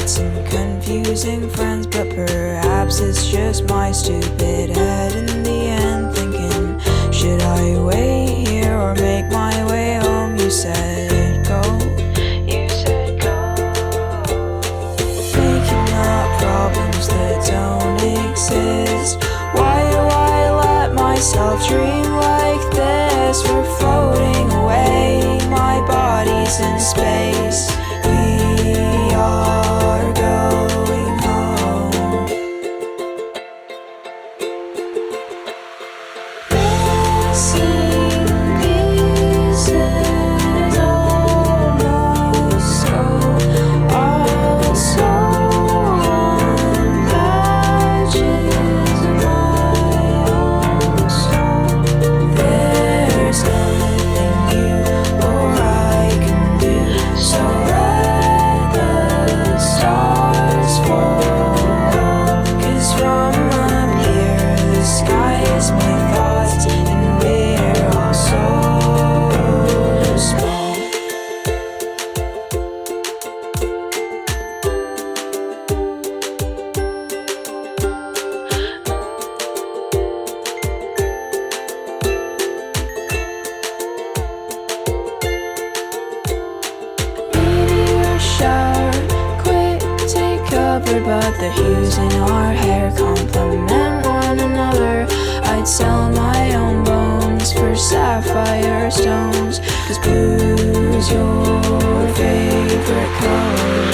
some confusing friends, but perhaps it's just my stupid head in the end thinking, should I wait here or make my way home? You said go. You said go. Making up problems that don't exist. Why do I let myself dream like this? We're floating away, my body's in space. We are going home. Missing pieces of my soul, also on patches of my own soul. There's nothing you or I can do, so let the stars fall. 'Cause from up here the sky is my thoughts, and we're all so small. Meteor shower, quick, take cover, but the hues in our hair complement one another. I'd sell my own bones for sapphire stones, 'cause blue's your favorite color.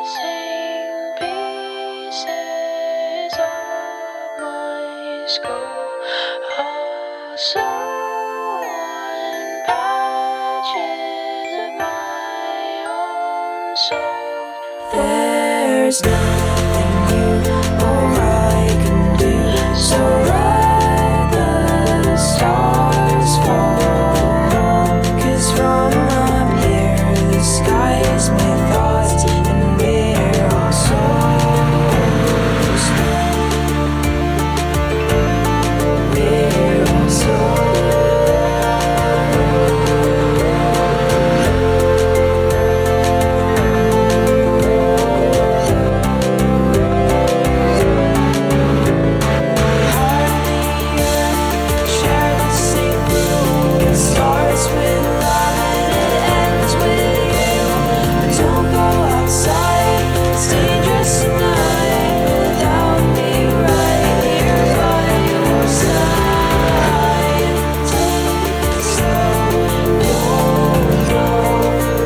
Missing pieces of my skull, also on patches of my own soul. There's nothing you or I can do, so let the stars fall. 'Cause from up here the sky is my thoughts, and we're all so small. We're all so share the same room. It starts with love and it ends with you. But don't go outside, it's dangerous tonight without me right here by your side. Take it slow, don't go,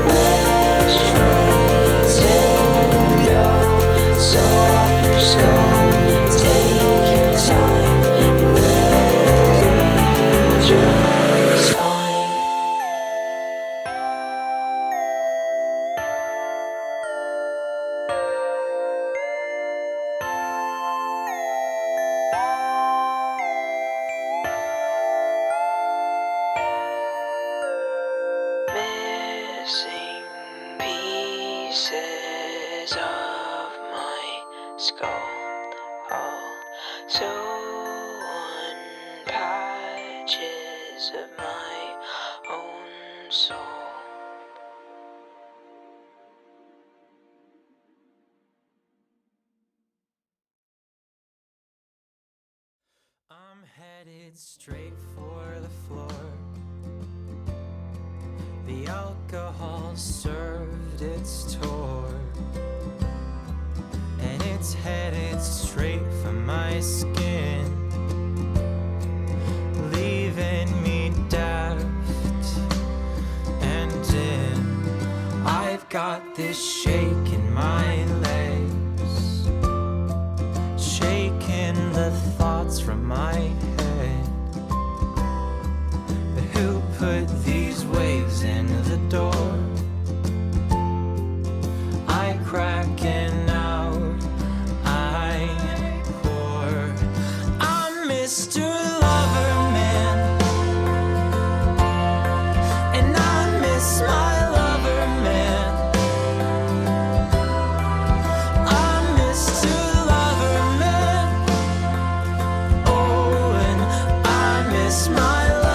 let's try to go. So off your skull, take your time, and we'll be just fine. Missing pieces of my skull, also on patches of my own soul. I'm headed straight for the floor. The alcohol served its tour, and it's headed straight for my skin, leaving me daft and dim. I've got this shake in my legs, shaking the thoughts from my head. Who put these waves in the door? I cracking out, I pour. I'm Mr. Loverman, and I miss my lover man. I'm Mr. Loverman, oh, and I miss my lover.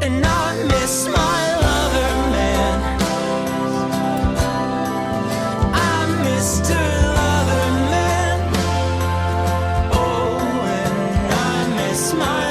And I miss my lover man. I'm Mr. Lover Man. Oh, and I miss my